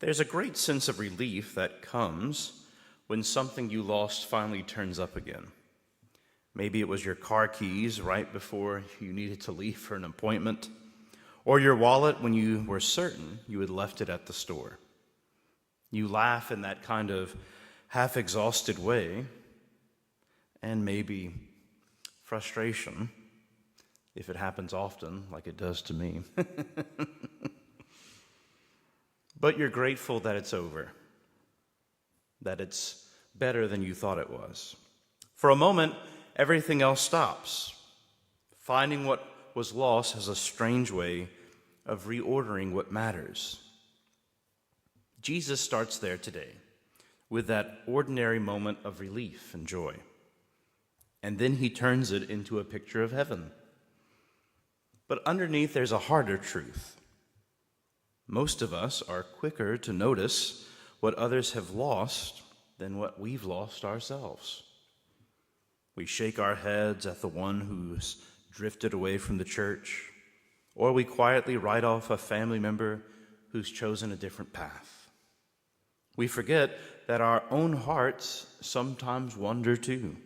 There's a great sense of relief that comes when something you lost finally turns up again. Maybe it was your car keys right before you needed to leave for an appointment, or your wallet when you were certain you had left it at the store. You laugh in that kind of half-exhausted way, and maybe frustration, if it happens often, like it does to me. But you're grateful that it's over, that it's better than you thought it was. For a moment, everything else stops. Finding what was lost has a strange way of reordering what matters. Jesus starts there today with that ordinary moment of relief and joy. And then he turns it into a picture of heaven. But underneath, there's a harder truth. Most of us are quicker to notice what others have lost than what we've lost ourselves. We shake our heads at the one who's drifted away from the church, or we quietly write off a family member who's chosen a different path. We forget that our own hearts sometimes wander too.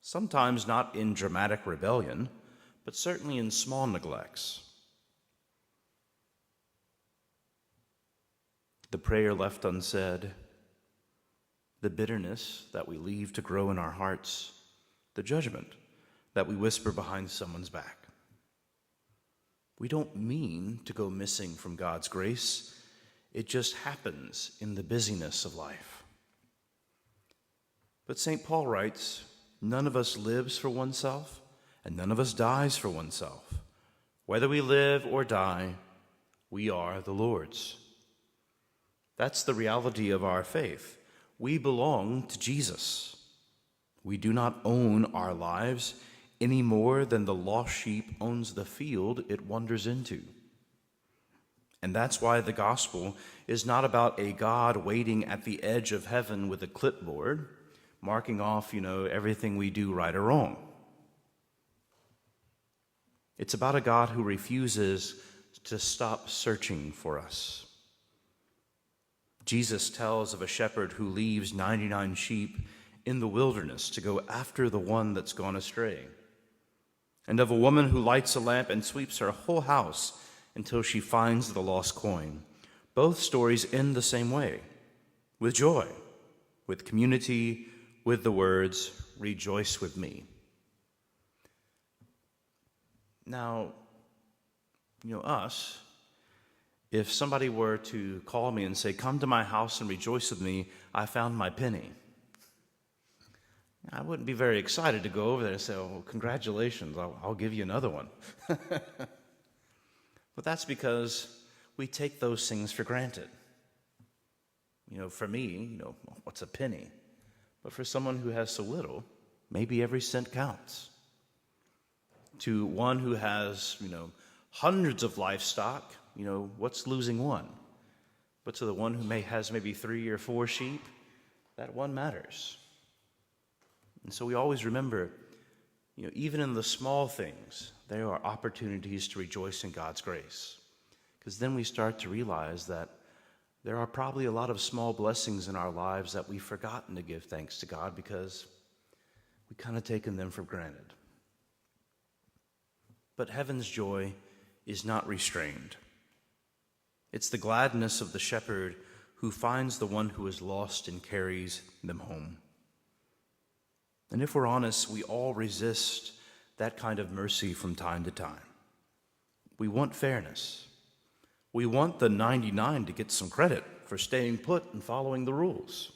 Sometimes not in dramatic rebellion, but certainly in small neglects. The prayer left unsaid, the bitterness that we leave to grow in our hearts, the judgment that we whisper behind someone's back. We don't mean to go missing from God's grace. It just happens in the busyness of life. But St. Paul writes, none of us lives for oneself, and none of us dies for oneself. Whether we live or die, we are the Lord's. That's the reality of our faith. We belong to Jesus. We do not own our lives any more than the lost sheep owns the field it wanders into. And that's why the gospel is not about a God waiting at the edge of heaven with a clipboard, marking off, everything we do right or wrong. It's about a God who refuses to stop searching for us. Jesus tells of a shepherd who leaves 99 sheep in the wilderness to go after the one that's gone astray, and of a woman who lights a lamp and sweeps her whole house until she finds the lost coin. Both stories end the same way, with joy, with community, with the words, "Rejoice with me." Now, us, if somebody were to call me and say, "Come to my house and rejoice with me, I found my penny," I wouldn't be very excited to go over there and say, "Oh, congratulations, I'll give you another one." But that's because we take those things for granted. For me, what's a penny? But for someone who has so little, maybe every cent counts. To one who has, hundreds of livestock, what's losing one? But to the one who has maybe 3 or 4 sheep, that one matters. And so we always remember, even in the small things, there are opportunities to rejoice in God's grace. Because then we start to realize that there are probably a lot of small blessings in our lives that we've forgotten to give thanks to God because we kind of taken them for granted. But heaven's joy is not restrained. It's the gladness of the shepherd who finds the one who is lost and carries them home. And if we're honest, we all resist that kind of mercy from time to time. We want fairness. We want the 99 to get some credit for staying put and following the rules.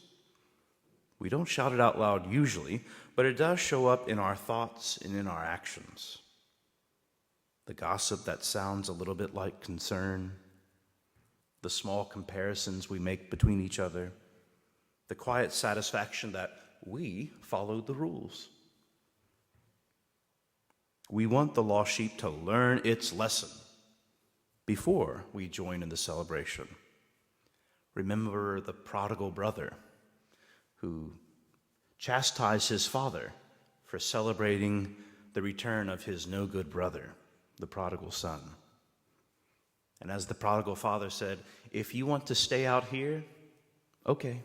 We don't shout it out loud usually, but it does show up in our thoughts and in our actions. The gossip that sounds a little bit like concern, the small comparisons we make between each other, the quiet satisfaction that we followed the rules. We want the lost sheep to learn its lesson before we join in the celebration. Remember the prodigal brother who chastised his father for celebrating the return of his no-good brother, the prodigal son. And as the prodigal father said, if you want to stay out here, okay,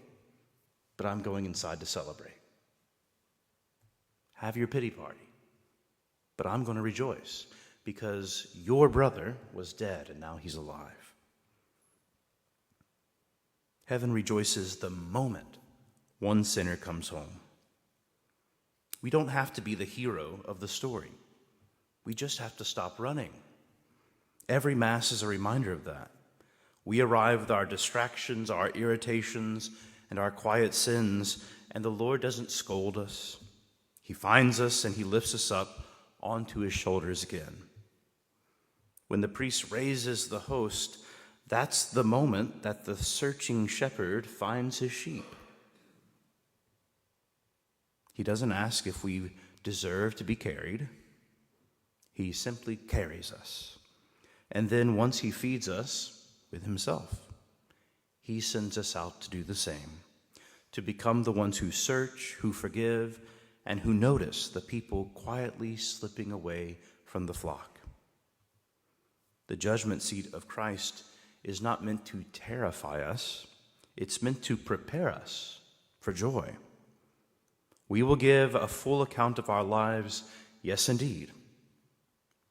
but I'm going inside to celebrate. Have your pity party, but I'm going to rejoice because your brother was dead and now he's alive. Heaven rejoices the moment one sinner comes home. We don't have to be the hero of the story. We just have to stop running. Every Mass is a reminder of that. We arrive with our distractions, our irritations, and our quiet sins, and the Lord doesn't scold us. He finds us and he lifts us up onto his shoulders again. When the priest raises the host, that's the moment that the searching shepherd finds his sheep. He doesn't ask if we deserve to be carried. He simply carries us. And then once he feeds us with himself, he sends us out to do the same, to become the ones who search, who forgive, and who notice the people quietly slipping away from the flock. The judgment seat of Christ is not meant to terrify us. It's meant to prepare us for joy. We will give a full account of our lives, yes, indeed.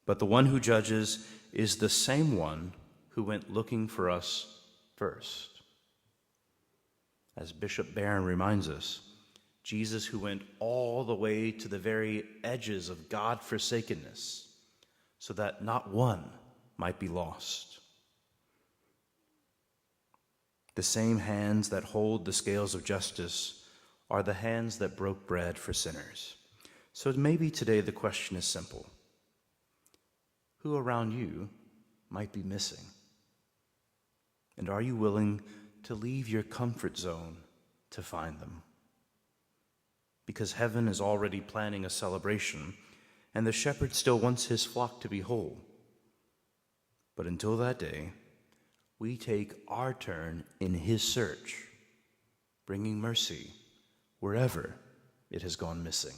But the one who judges is the same one who went looking for us first. As Bishop Barron reminds us, Jesus who went all the way to the very edges of God-forsakenness so that not one might be lost. The same hands that hold the scales of justice are the hands that broke bread for sinners. So maybe today the question is simple. Who around you might be missing? And are you willing to leave your comfort zone to find them? Because heaven is already planning a celebration, and the shepherd still wants his flock to be whole. But until that day, we take our turn in his search, bringing mercy wherever it has gone missing.